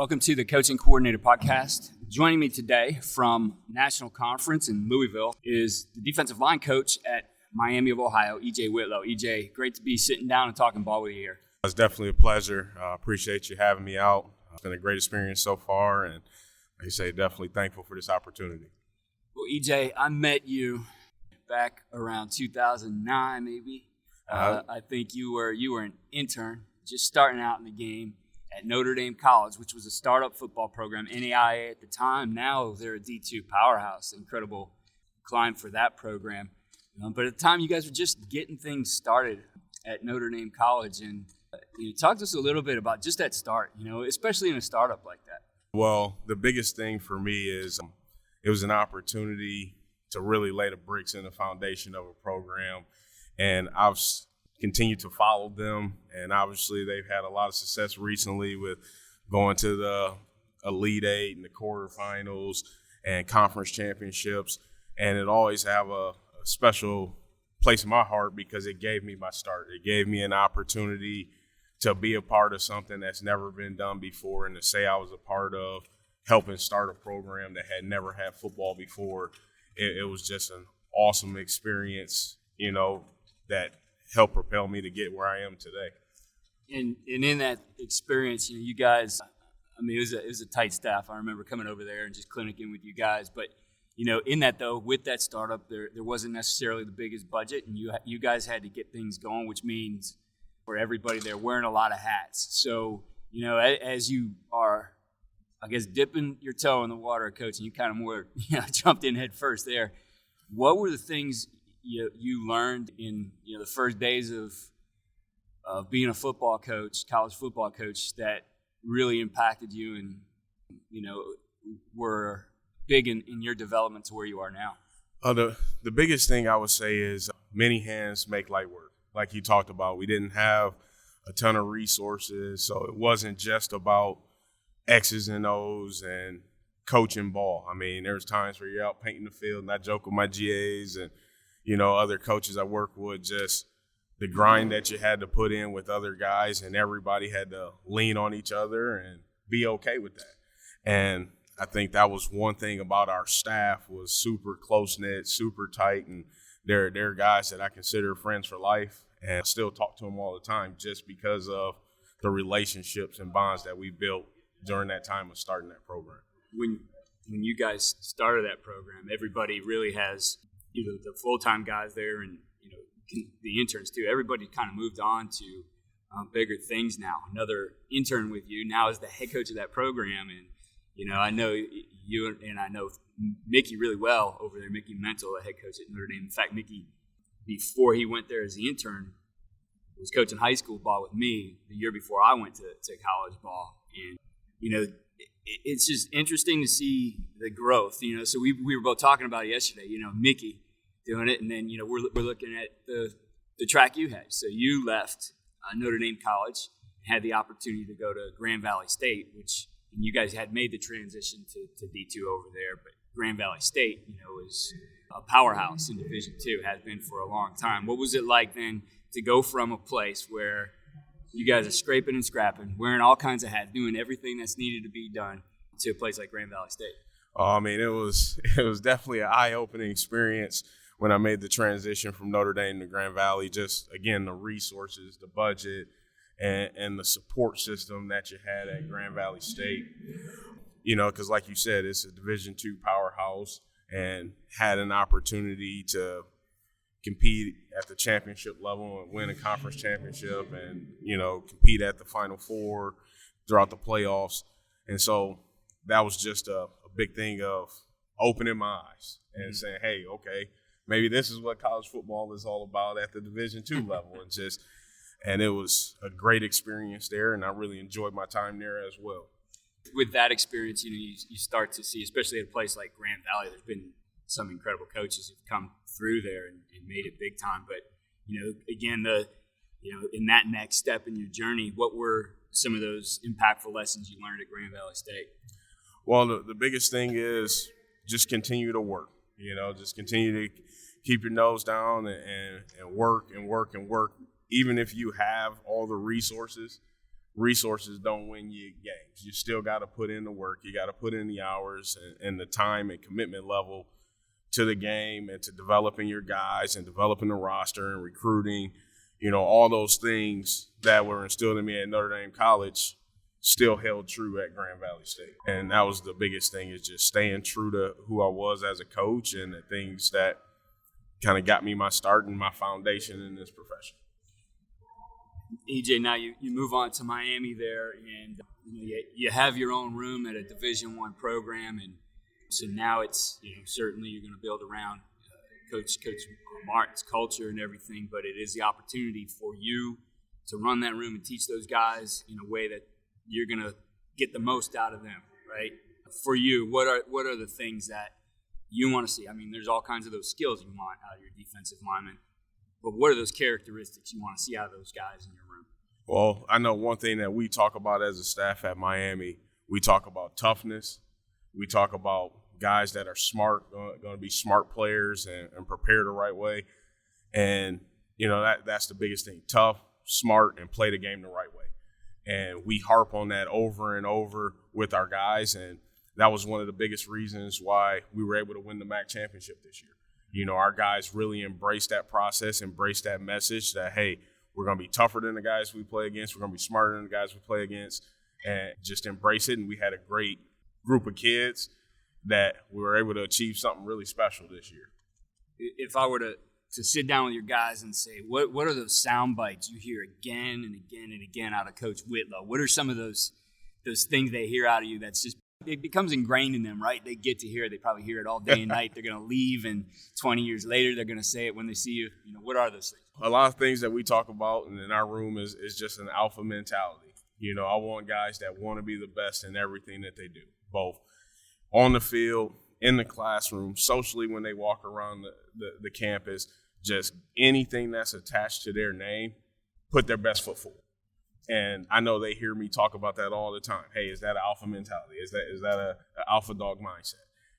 Welcome to the Coaching Coordinator Podcast. Joining me today from National Conference in Louisville is the defensive line coach at Miami of Ohio, EJ Whitlow. EJ, great to be sitting down and talking ball with you here. It's definitely a pleasure. Appreciate you having me out. It's been a great experience so far, and like you say, definitely thankful for this opportunity. Well, EJ, I met you back around 2009, maybe. I think you were an intern, just starting out in the game at Notre Dame College, which was a startup football program, NAIA at the time. Now they're a D2 powerhouse. Incredible climb for that program. But at the time, you guys were just getting things started at Notre Dame College. And talk to us a little bit about just that start, especially in a startup like that. Well, the biggest thing for me is it was an opportunity to really lay the bricks in the foundation of a program. And I've continued to follow them, and obviously they've had a lot of success recently with going to the Elite Eight and the quarterfinals and conference championships, and it always have a special place in my heart because it gave me my start. It gave me an opportunity to be a part of something that's never been done before, and to say I was a part of helping start a program that had never had football before. It was just an awesome experience, that helped propel me to get where I am today. And in that experience, you guys, it was a tight staff. I remember coming over there and just clinicking with you guys. But, in that, though, with that startup, there wasn't necessarily the biggest budget. And you guys had to get things going, which means for everybody there wearing a lot of hats. So, as you are, I guess, dipping your toe in the water, Coach, and you kind of more jumped in head first there, what were the things you learned in the first days of being a football coach, college football coach, that really impacted you and were big in your development to where you are now? The biggest thing I would say is many hands make light work. Like you talked about, we didn't have a ton of resources, so it wasn't just about X's and O's and coaching ball. There's times where you're out painting the field, and I joke with my GAs and other coaches I work with, just the grind that you had to put in with other guys, and everybody had to lean on each other and be okay with that. And I think that was one thing about our staff, was super close-knit, super tight, and they're guys that I consider friends for life, and I still talk to them all the time just because of the relationships and bonds that we built during that time of starting that program. When you guys started that program, everybody really has – the full-time guys there and, the interns too. Everybody kind of moved on to bigger things now. Another intern with you now is the head coach of that program. And, I know you and I know Mickey really well over there, Mickey Mental, the head coach at Notre Dame. In fact, Mickey, before he went there as the intern, was coaching high school ball with me the year before I went to college ball. And, it's just interesting to see the growth, so we were both talking about it yesterday, Mickey doing it. And then, we're looking at the track you had. So you left Notre Dame College, had the opportunity to go to Grand Valley State, and you guys had made the transition to D2 over there. But Grand Valley State, is a powerhouse in Division II, has been for a long time. What was it like then to go from a place where you guys are scraping and scrapping, wearing all kinds of hats, doing everything that's needed to be done, to a place like Grand Valley State? It was definitely an eye-opening experience when I made the transition from Notre Dame to Grand Valley. Just, again, the resources, the budget, and the support system that you had at Grand Valley State. Because like you said, it's a Division II powerhouse, and had an opportunity to compete at the championship level and win a conference championship, and compete at the Final Four throughout the playoffs. And so that was just a big thing of opening my eyes and saying, hey, okay, maybe this is what college football is all about at the Division II level. And it was a great experience there, and I really enjoyed my time there as well. With that experience, you start to see, especially at a place like Grand Valley, there's been some incredible coaches who've come through there and made it big time. But, again, in that next step in your journey, what were some of those impactful lessons you learned at Grand Valley State? Well, the biggest thing is just continue to work, just continue to keep your nose down and work and work and work. Even if you have all the resources, resources don't win you games. You still got to put in the work. You got to put in the hours and the time and commitment level to the game and to developing your guys and developing the roster and recruiting, all those things that were instilled in me at Notre Dame College still held true at Grand Valley State. And that was the biggest thing, is just staying true to who I was as a coach and the things that kind of got me my start and my foundation in this profession. EJ, now you move on to Miami there, and you have your own room at a Division I program, and so now it's certainly you're going to build around Coach Martin's culture and everything, but it is the opportunity for you to run that room and teach those guys in a way that you're going to get the most out of them, right? For you, what are the things that you want to see? I mean, there's all kinds of those skills you want out of your defensive lineman, but what are those characteristics you want to see out of those guys in your room? Well, I know one thing that we talk about as a staff at Miami, we talk about toughness. We talk about guys that are smart, going to be smart players and prepare the right way. And, that's the biggest thing, tough, smart, and play the game the right way. And we harp on that over and over with our guys, and that was one of the biggest reasons why we were able to win the MAC championship this year. Our guys really embraced that process, embraced that message that, hey, we're going to be tougher than the guys we play against. We're going to be smarter than the guys we play against, and just embrace it. And we had a great group of kids that we were able to achieve something really special this year. If I were to sit down with your guys and say, what are those sound bites you hear again and again and again out of Coach Whitlow? What are some of those things they hear out of you that's just it becomes ingrained in them, right? They get to hear it. They probably hear it all day and night. They're going to leave, and 20 years later, they're going to say it when they see you. What are those things? A lot of things that we talk about in our room is just an alpha mentality. I want guys that want to be the best in everything that they do, both on the field, in the classroom, socially when they walk around the campus, just anything that's attached to their name, put their best foot forward. And I know they hear me talk about that all the time. Hey, is that an alpha mentality? Is that an alpha dog mindset?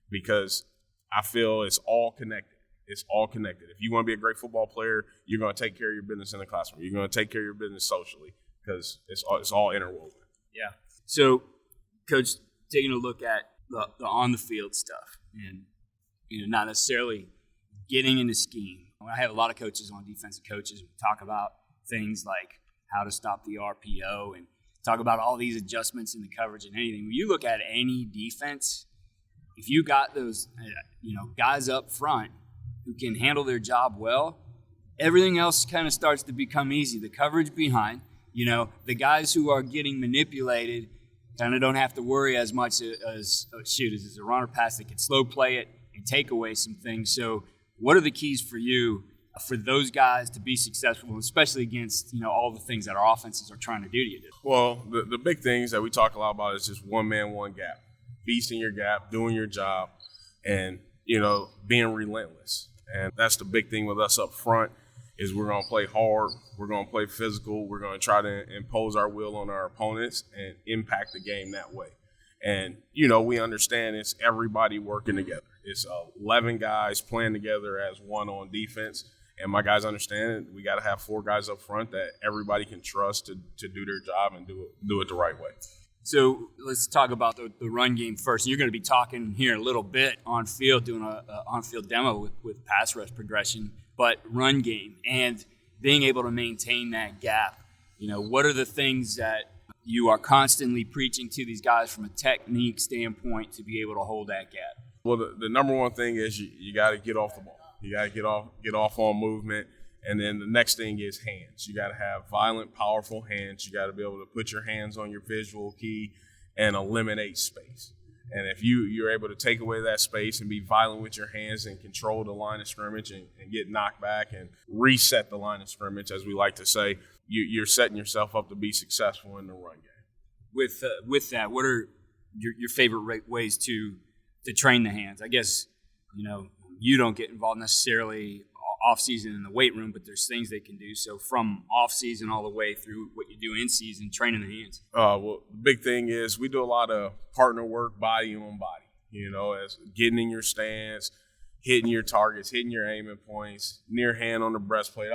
Because I feel it's all connected. It's all connected. If you want to be a great football player, you're going to take care of your business in the classroom. You're going to take care of your business socially, because it's all interwoven. Yeah. So, Coach, taking a look at the on-the-field stuff and, not necessarily getting into scheme. I have a lot of coaches on defensive coaches who talk about things like how to stop the RPO and talk about all these adjustments in the coverage and anything. When you look at any defense, if you got those, guys up front who can handle their job well, everything else kind of starts to become easy. The coverage behind, the guys who are getting manipulated kind of don't have to worry as much as a runner pass. They can slow play it and take away some things. So what are the keys for you for those guys to be successful, especially against, all the things that our offenses are trying to do to you? Well, the big things that we talk a lot about is just one man, one gap. Feasting your gap, doing your job, and, being relentless. And that's the big thing with us up front is we're going to play hard. We're going to play physical. We're going to try to impose our will on our opponents and impact the game that way. And, we understand it's everybody working together. It's 11 guys playing together as one on defense. And my guys understand we got to have 4 guys up front that everybody can trust to do their job and do it the right way. So let's talk about the run game first. You're going to be talking here a little bit on field, doing a on-field demo with pass rush progression, but run game and being able to maintain that gap. What are the things that you are constantly preaching to these guys from a technique standpoint to be able to hold that gap? Well, the number one thing is you got to get off the ball. You got to get off on movement. And then the next thing is hands. You got to have violent, powerful hands. You got to be able to put your hands on your visual key and eliminate space. And if you're able to take away that space and be violent with your hands and control the line of scrimmage and get knocked back and reset the line of scrimmage, as we like to say, you're setting yourself up to be successful in the run game. With that, what are your favorite ways to train the hands? I guess, you don't get involved necessarily off-season in the weight room, but there's things they can do. So from off-season all the way through what you do in season, training the hands. Well, the big thing is we do a lot of partner work, body on body, as getting in your stance, hitting your targets, hitting your aiming points, near hand on the breastplate,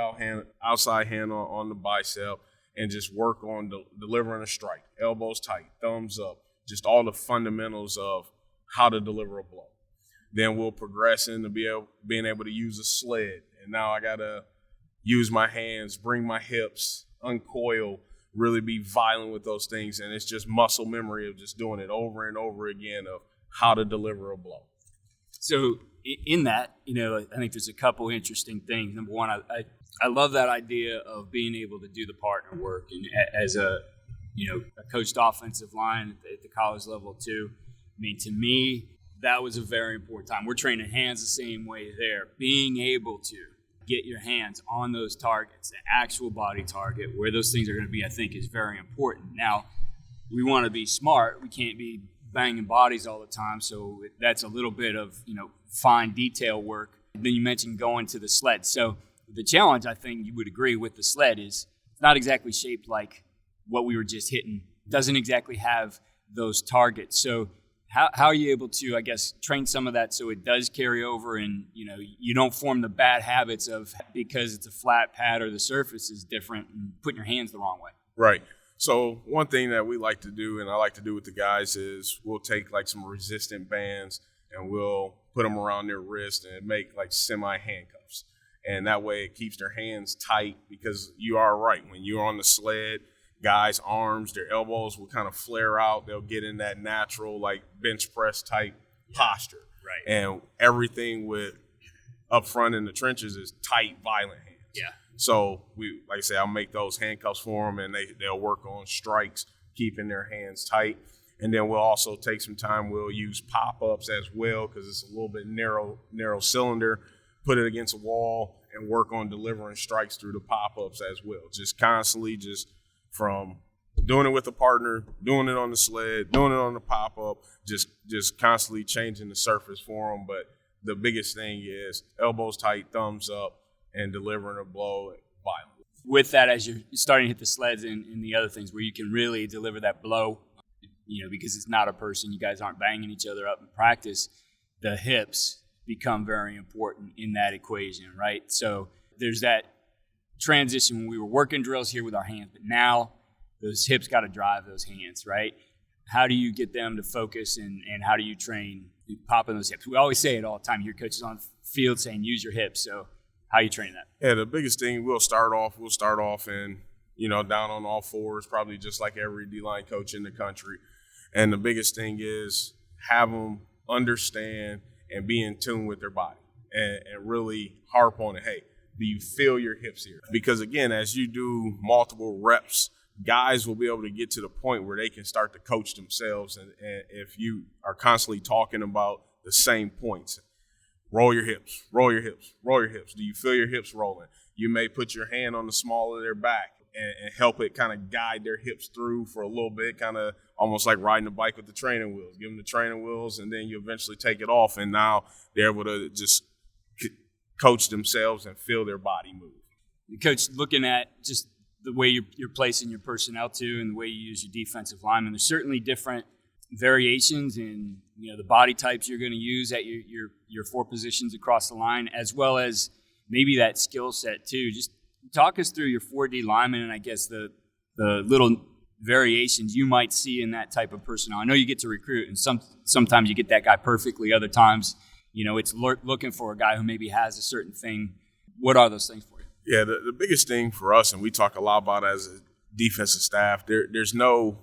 outside hand on the bicep, and just work on delivering a strike, elbows tight, thumbs up, just all the fundamentals of how to deliver a blow. Then we'll progress into being able to use a sled. And now I got to use my hands, bring my hips, uncoil, really be violent with those things. And it's just muscle memory of just doing it over and over again of how to deliver a blow. So in that, I think there's a couple interesting things. Number one, I love that idea of being able to do the partner work. And as a coached offensive line at the college level too, I mean, to me, that was a very important time. We're training hands the same way there. Being able to get your hands on those targets, the actual body target, where those things are going to be, I think, is very important. Now, we want to be smart. We can't be banging bodies all the time, so that's a little bit of, fine detail work. Then you mentioned going to the sled. So the challenge, I think you would agree with the sled, is it's not exactly shaped like what we were just hitting. Doesn't exactly have those targets. So how are you able to, I guess, train some of that so it does carry over and, you don't form the bad habits of because it's a flat pad or the surface is different and putting your hands the wrong way? Right. So one thing that we like to do, and I like to do with the guys, is we'll take like some resistant bands and we'll put them around their wrist and make like semi-handcuffs. And that way it keeps their hands tight, because you are right. When you're on the sled, guys' arms, their elbows will kind of flare out. They'll get in that natural like bench press type posture. Right. And everything with up front in the trenches is tight, violent hands. Yeah. So we, like I say, I'll make those handcuffs for them, and they'll work on strikes, keeping their hands tight. And then we'll also take some time. We'll use pop-ups as well, because it's a little bit narrow cylinder. Put it against a wall and work on delivering strikes through the pop-ups as well. Just constantly, just from doing it with a partner, doing it on the sled, doing it on the pop-up, just constantly changing the surface for them. But the biggest thing is elbows tight, thumbs up, and delivering a blow violently. With that, as you're starting to hit the sleds and the other things where you can really deliver that blow, because it's not a person, you guys aren't banging each other up in practice, the hips become very important in that equation, right? So there's that transition when we were working drills here with our hands, but now those hips got to drive those hands, right? How do you get them to focus, and how do you train popping those hips? We always say it all the time. You hear coaches on the field saying, use your hips. So how are you training that? Yeah, the biggest thing, we'll start off and, down on all fours, probably just like every D-line coach in the country. And the biggest thing is have them understand and be in tune with their body and really harp on it. Hey, do you feel your hips here? Because, again, as you do multiple reps, guys will be able to get to the point where they can start to coach themselves. And if you are constantly talking about the same points, roll your hips, roll your hips, roll your hips. Do you feel your hips rolling? You may put your hand on the small of their back and help it kind of guide their hips through for a little bit, kind of almost like riding a bike with the training wheels. Give them the training wheels, and then you eventually take it off, and now they're able to just coach themselves and feel their body move. Coach, looking at just the way you're placing your personnel too, and the way you use your defensive linemen, there's certainly different variations in the body types you're going to use at your four positions across the line, as well as maybe that skill set too. Just talk us through your 4D linemen, and I guess the little variations you might see in that type of personnel. I know you get to recruit, and sometimes you get that guy perfectly. Other times, it's looking for a guy who maybe has a certain thing. What are those things for you? Yeah, the biggest thing for us, and we talk a lot about as a defensive staff, there's no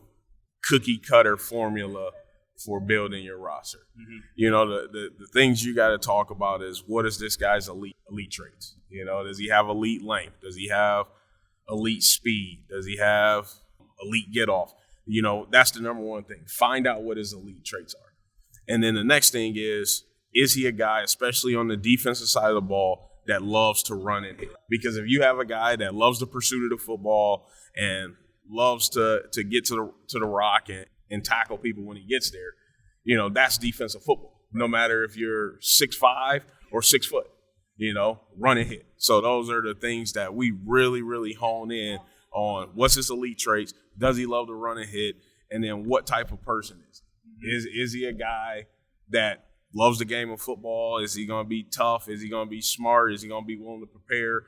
cookie cutter formula for building your roster. Mm-hmm. The things you got to talk about is, what is this guy's elite traits? Does he have elite length? Does he have elite speed? Does he have elite get off? That's the number one thing. Find out what his elite traits are. And then the next thing is he a guy, especially on the defensive side of the ball, that loves to run and hit? Because if you have a guy that loves the pursuit of the football and loves to get to the rock and tackle people when he gets there, that's defensive football. No matter if you're 6'5" or 6 foot, run and hit. So those are the things that we really, really hone in on. What's his elite traits? Does he love to run and hit? And then what type of person is he? Is he a guy that loves the game of football? Is he going to be tough? Is he going to be smart? Is he going to be willing to prepare?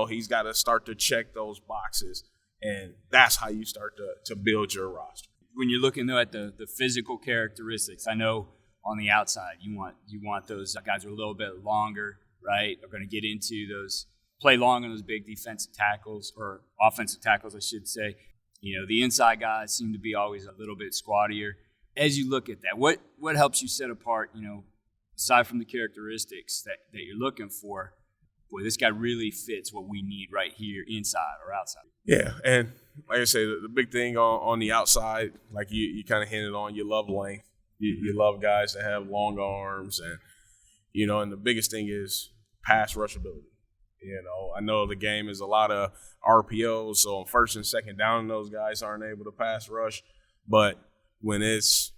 He's got to start to check those boxes. Right. And that's how you start to build your roster. When you're looking, though, at the physical characteristics, I know on the outside you want those guys who are a little bit longer, right? Are going to get into those, play long on those big defensive tackles or offensive tackles, I should say. The inside guys seem to be always a little bit squattier. As you look at that, what helps you set apart, aside from the characteristics that you're looking for? Boy, this guy really fits what we need right here, inside or outside. Yeah, and like I say, the big thing on the outside, like you kind of hinted on, you love length. You love guys that have long arms, and and the biggest thing is pass rush ability. I know the game is a lot of RPOs, so on first and second down, those guys aren't able to pass rush. But when it's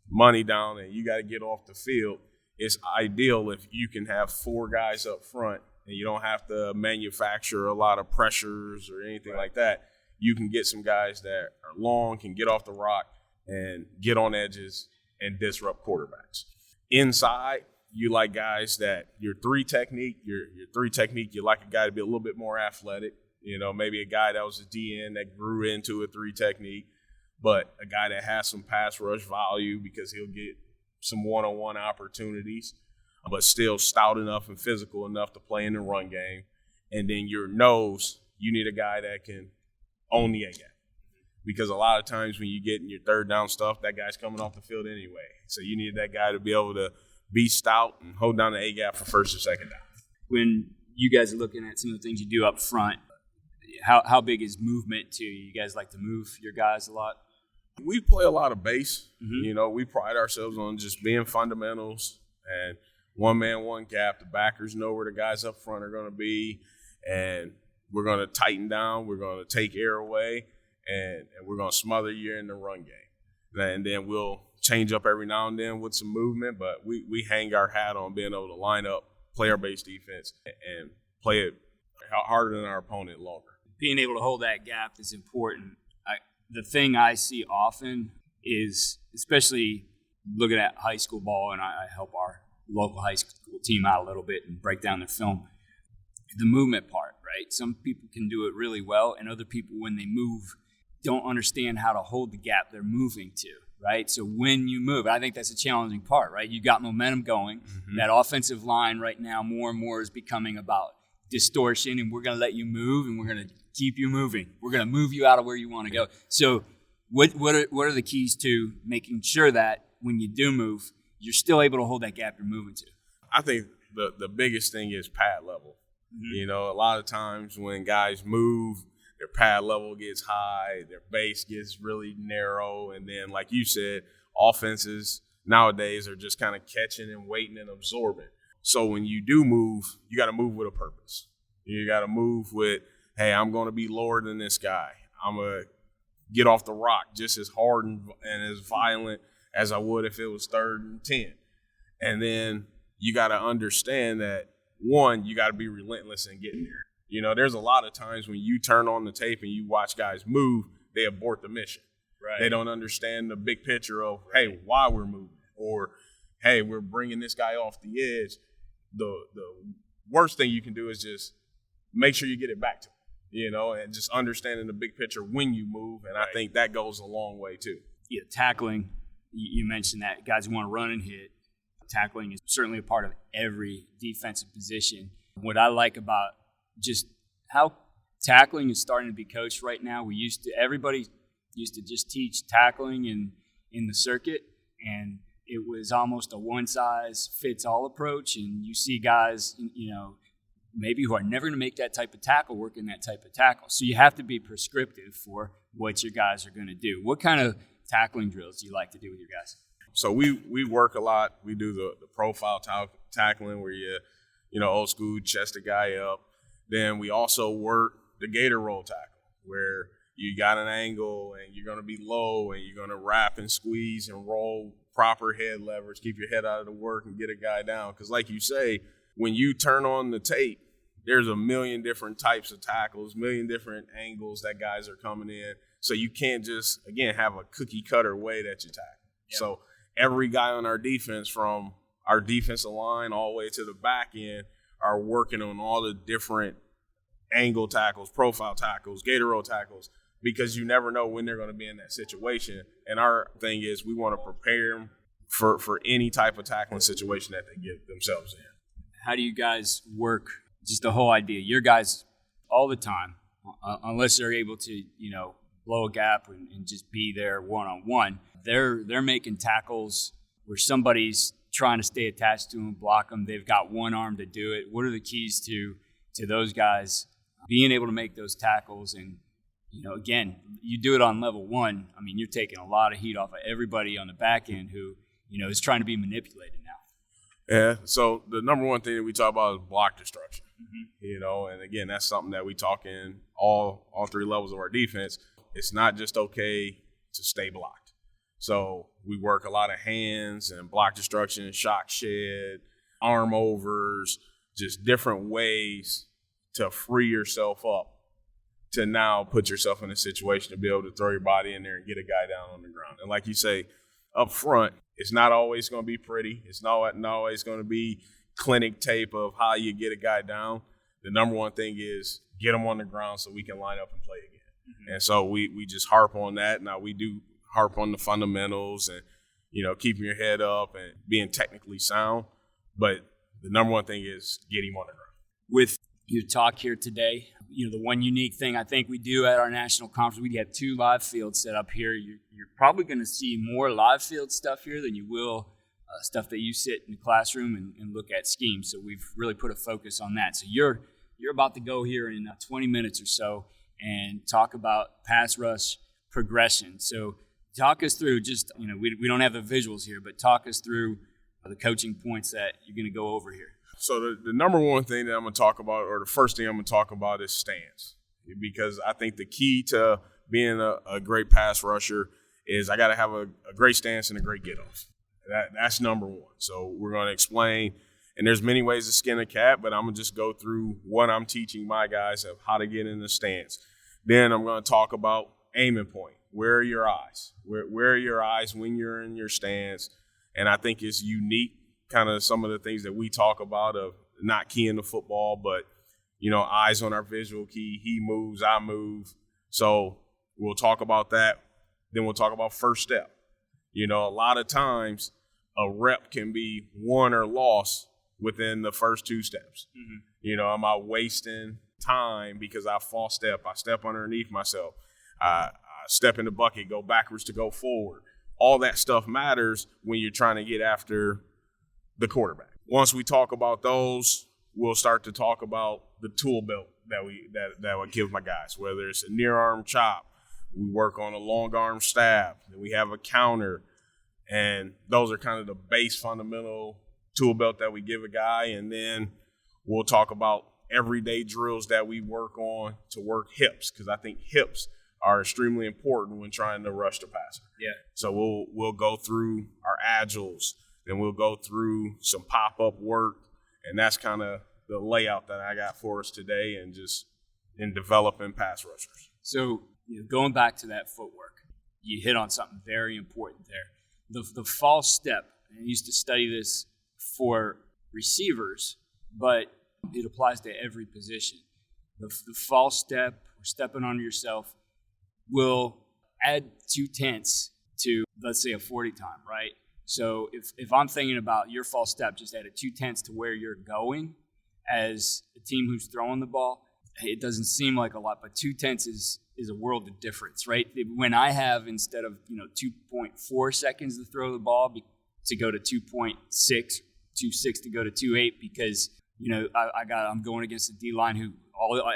money down and you got to get off the field, it's ideal if you can have 4 guys up front and you don't have to manufacture a lot of pressures or anything like that. You can get some guys that are long, can get off the rock and get on edges and disrupt quarterbacks. Inside, you like guys that your 3 technique, you like a guy to be a little bit more athletic. Maybe a guy that was a DN that grew into a 3 technique, but a guy that has some pass rush value because he'll get some one-on-one opportunities, but still stout enough and physical enough to play in the run game. And then your nose, you need a guy that can own the A-gap. Because a lot of times when you get in your third down stuff, that guy's coming off the field anyway. So you need that guy to be able to be stout and hold down the A-gap for first or second down. When you guys are looking at some of the things you do up front, how big is movement to you? You guys like to move your guys a lot? We play a lot of base. Mm-hmm. We pride ourselves on just being fundamentals and one man, one gap. The backers know where the guys up front are going to be, and we're going to tighten down. We're going to take air away, and we're going to smother you in the run game. And then we'll change up every now and then with some movement, but we hang our hat on being able to line up, play our base defense, and play it harder than our opponent longer. Being able to hold that gap is important. The thing I see often is, especially looking at high school ball, and I help our local high school team out a little bit and break down their film, the movement part, right? Some people can do it really well, and other people, when they move, don't understand how to hold the gap they're moving to, right? So when you move, I think that's a challenging part, right? You got momentum going. Mm-hmm. That offensive line right now more and more is becoming about distortion, and we're going to let you move, and we're going to keep you moving. We're going to move you out of where you want to go. So what are the keys to making sure that when you do move, you're still able to hold that gap you're moving to? I think the biggest thing is pad level. Mm-hmm. A lot of times when guys move, their pad level gets high, their base gets really narrow, and then, like you said, offenses nowadays are just kind of catching and waiting and absorbing. So when you do move, you got to move with a purpose. You got to move with, hey, I'm going to be lower than this guy. I'm going to get off the rock just as hard and as violent as I would if it was 3rd and 10. And then you got to understand that, one, you got to be relentless in getting there. There's a lot of times when you turn on the tape and you watch guys move, they abort the mission. Right. They don't understand the big picture of, hey, why we're moving, or, hey, we're bringing this guy off the edge. The worst thing you can do is just make sure you get it back to him. And just understanding the big picture when you move. And right. I think that goes a long way too. Yeah, tackling, you mentioned that. Guys who want to run and hit, tackling is certainly a part of every defensive position. What I like about just how tackling is starting to be coached right now, everybody used to just teach tackling in the circuit, and it was almost a one-size-fits-all approach. And you see guys, maybe who are never going to make that type of tackle working that type of tackle. So you have to be prescriptive for what your guys are going to do. What kind of tackling drills do you like to do with your guys? So we work a lot. We do the profile tackling where you old school chest a guy up. Then we also work the gator roll tackle where you got an angle and you're going to be low and you're going to wrap and squeeze and roll proper head leverage, keep your head out of the work and get a guy down. Because like you say, when you turn on the tape, there's a million different types of tackles, million different angles that guys are coming in. So you can't just, again, have a cookie cutter way that you tackle. Yep. So every guy on our defense, from our defensive line all the way to the back end, are working on all the different angle tackles, profile tackles, gator roll tackles, because you never know when they're going to be in that situation. And our thing is we want to prepare them for any type of tackling situation that they get themselves in. How do you guys work? Just the whole idea. Your guys all the time, unless they're able to, blow a gap and just be there one-on-one, they're making tackles where somebody's trying to stay attached to them, block them. They've got one arm to do it. What are the keys to those guys being able to make those tackles? And, again, you do it on level one. I mean, you're taking a lot of heat off of everybody on the back end who, is trying to be manipulated now. Yeah, so the number one thing that we talk about is block destruction. And again, that's something that we talk in all three levels of our defense. It's not just okay to stay blocked. So we work a lot of hands and block destruction, shock shed, arm overs, just different ways to free yourself up to now put yourself in a situation to be able to throw your body in there and get a guy down on the ground. And like you say, up front, it's not always going to be pretty. It's not always going to be clinic tape of how you get a guy down. The number one thing is get them on the ground so we can line up and play again. And so we just harp on that. Now we do harp on the fundamentals and, keeping your head up and being technically sound. But the number one thing is get him on the ground. With your talk here today, the one unique thing I think we do at our national conference, we have 2 live fields set up here. You're probably going to see more live field stuff here than you will stuff that you sit in the classroom and look at schemes. So we've really put a focus on that. So you're about to go here in 20 minutes or so and talk about pass rush progression. So talk us through just, we don't have the visuals here, but talk us through the coaching points that you're going to go over here. So the number one thing that I'm going to talk about, or the first thing I'm going to talk about, is stance. Because I think the key to being a great pass rusher is I got to have a great stance and a great get-off. That's number one. So we're going to explain, and there's many ways to skin a cat, but I'm going to just go through what I'm teaching my guys of how to get in the stance. Then I'm going to talk about aiming point. Where are your eyes? Where are your eyes when you're in your stance? And I think it's unique, kind of some of the things that we talk about of not keying the football, but, eyes on our visual key. He moves, I move. So we'll talk about that. Then we'll talk about first step. A lot of times a rep can be won or lost within the first 2 steps. Am I wasting time because I false step? I step underneath myself. I step in the bucket, go backwards to go forward. All that stuff matters when you're trying to get after the quarterback. Once we talk about those, we'll start to talk about the tool belt that would give my guys, whether it's a near arm chop. We work on a long arm stab. Then we have a counter. And those are kind of the base fundamental tool belt that we give a guy. And then we'll talk about everyday drills that we work on to work hips, because I think hips are extremely important when trying to rush the passer. Yeah. So we'll go through our agiles, then we'll go through some pop-up work, and that's kind of the layout that I got for us today and just in developing pass rushers. So going back to that footwork, you hit on something very important there. The false step, and I used to study this for receivers, but it applies to every position. The false step, or stepping on yourself, will add 0.2 to, let's say, a 40 time, right? So if I'm thinking about your false step, just add a 0.2 to where you're going as a team who's throwing the ball, it doesn't seem like a lot, but 0.2 is a world of difference, right? When I have, instead of 2.4 seconds to throw the ball, to go to 2.6, 2.6 to go to 2.8, because I'm going against a D line who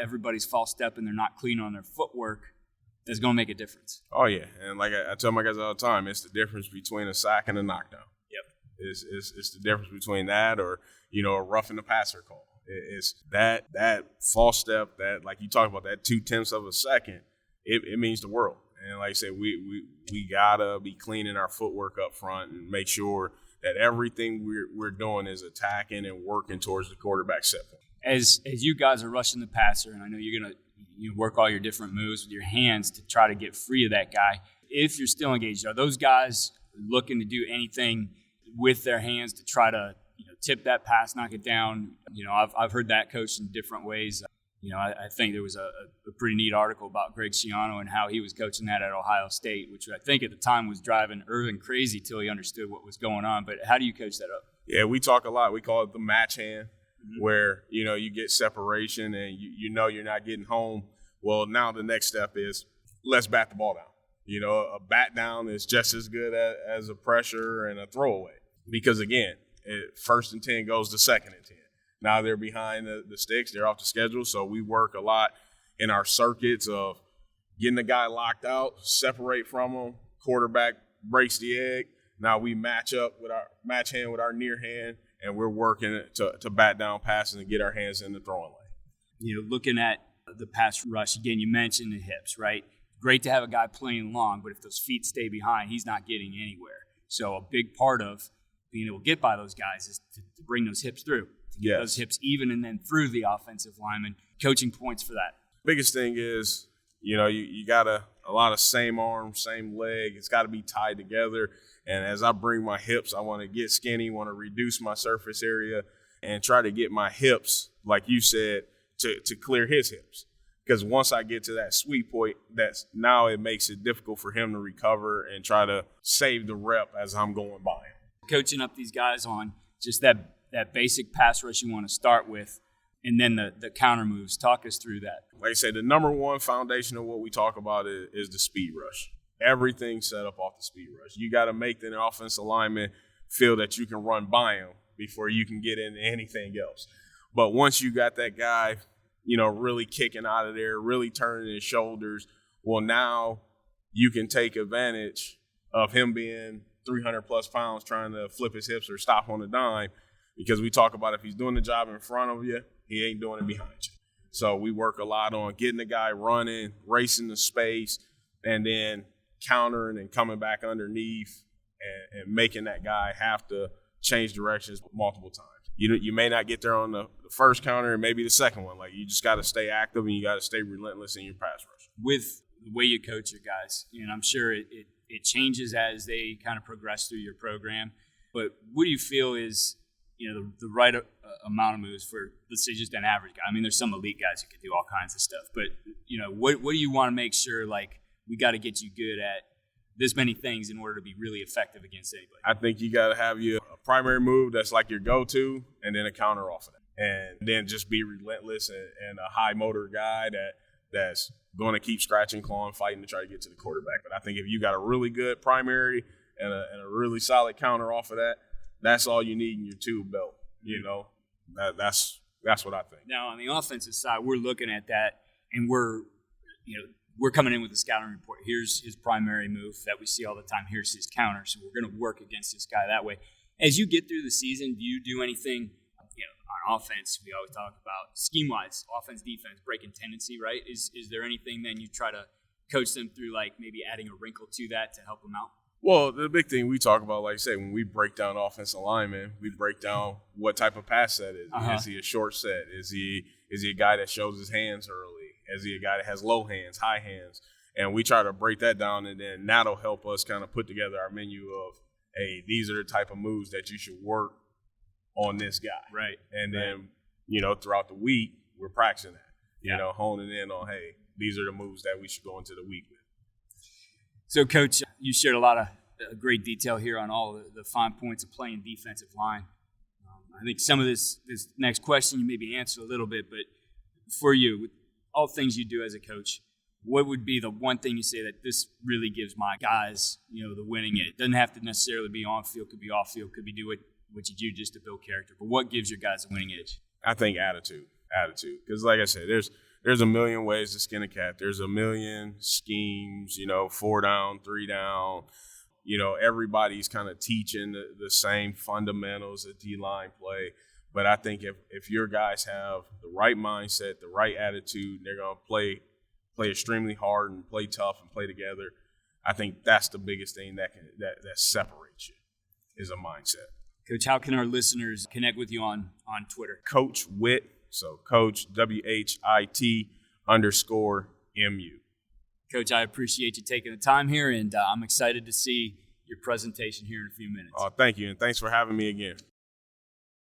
everybody's false step and they're not clean on their footwork. That's going to make a difference. Oh yeah, and like I tell my guys all the time, it's the difference between a sack and a knockdown. Yep, it's the difference between that or a roughing the passer call. It's that false step that, like you talked about, that 0.2 of a second. It means the world. And like I said, we gotta be cleaning our footwork up front and make sure that everything we're doing is attacking and working towards the quarterback set point. As you guys are rushing the passer, and I know you're gonna work all your different moves with your hands to try to get free of that guy. If you're still engaged, are those guys looking to do anything with their hands to try to tip that pass, knock it down? I've heard that coached in different ways. I think there was a pretty neat article about Greg Schiano and how he was coaching that at Ohio State, which I think at the time was driving Irvin crazy till he understood what was going on. But how do you coach that up? Yeah, we talk a lot. We call it the match hand, where, you get separation and you're not getting home. Well, now the next step is let's bat the ball down. A bat down is just as good as a pressure and a throwaway because, again, first and 10 goes to second and 10. Now they're behind the sticks. They're off the schedule. So we work a lot in our circuits of getting the guy locked out, separate from him, quarterback breaks the egg. Now we match up with our match hand with our near hand, and we're working to bat down passes and get our hands in the throwing lane. Looking at the pass rush, again, you mentioned the hips, right? Great to have a guy playing long, but if those feet stay behind, he's not getting anywhere. So a big part of being able to get by those guys is to bring those hips through, to get those hips even and then through the offensive lineman. Coaching points for that. Biggest thing is, you got a lot of same arm, same leg. It's got to be tied together. And as I bring my hips, I want to get skinny, want to reduce my surface area, and try to get my hips, like you said, to clear his hips. Because once I get to that sweet point, now it makes it difficult for him to recover and try to save the rep as I'm going by him. Coaching up these guys on just that basic pass rush you want to start with, and then the counter moves. Talk us through that. Like I say, the number one foundation of what we talk about is the speed rush. Everything's set up off the speed rush. You got to make the offensive lineman feel that you can run by him before you can get into anything else. But once you got that guy, really kicking out of there, really turning his shoulders, well, now you can take advantage of him being 300-plus pounds trying to flip his hips or stop on a dime, because we talk about if he's doing the job in front of you, he ain't doing it behind you. So we work a lot on getting the guy running, racing the space, and then countering and coming back underneath and making that guy have to change directions multiple times. You may not get there on the first counter and maybe the second one. Like, you just got to stay active and you got to stay relentless in your pass rush. With the way you coach your guys, and I'm sure it changes as they kind of progress through your program, but what do you feel is the right amount of moves for, let's say, just an average guy? I mean, there's some elite guys who can do all kinds of stuff, but what do you want to make sure, like, we got to get you good at this many things in order to be really effective against anybody? I think you got to have a primary move that's like your go-to, and then a counter off of that. And then just be relentless and a high motor guy that's going to keep scratching, clawing, fighting to try to get to the quarterback. But I think if you got a really good primary and a really solid counter off of that, that's all you need in your tool belt. That's what I think. Now, on the offensive side, we're looking at that, and we're coming in with a scouting report. Here's his primary move that we see all the time. Here's his counter. So we're going to work against this guy that way. As you get through the season, do you do anything on offense? We always talk about scheme-wise, offense, defense, breaking tendency, right? Is there anything then you try to coach them through, like maybe adding a wrinkle to that to help them out? Well, the big thing we talk about, like I say, when we break down offensive linemen, we break down what type of pass set is. Is he a short set? Is he a guy that shows his hands early? Is he a guy that has low hands, high hands? And we try to break that down, and then that'll help us kind of put together our menu of, hey, these are the type of moves that you should work on this guy. Right. And then, throughout the week, we're practicing that, honing in on, hey, these are the moves that we should go into the week with. So, Coach, you shared a lot of great detail here on all the fine points of playing defensive line. I think some of this next question you maybe answer a little bit, but for you, with all things you do as a coach, what would be the one thing you say that this really gives my guys, the winning edge? It doesn't have to necessarily be on field, could be off field, could be do what you do just to build character. But what gives your guys a winning edge? I think attitude. Because like I said, there's a million ways to skin a cat. There's a million schemes, 4 down, 3 down. Everybody's kind of teaching the same fundamentals that D-line play. But I think if your guys have the right mindset, the right attitude, they're going to play extremely hard and play tough and play together. I think that's the biggest thing that separates you is a mindset. Coach, how can our listeners connect with you on Twitter? Coach Whit, so Coach WHIT_MU. Coach, I appreciate you taking the time here, and I'm excited to see your presentation here in a few minutes. Thank you, and thanks for having me again.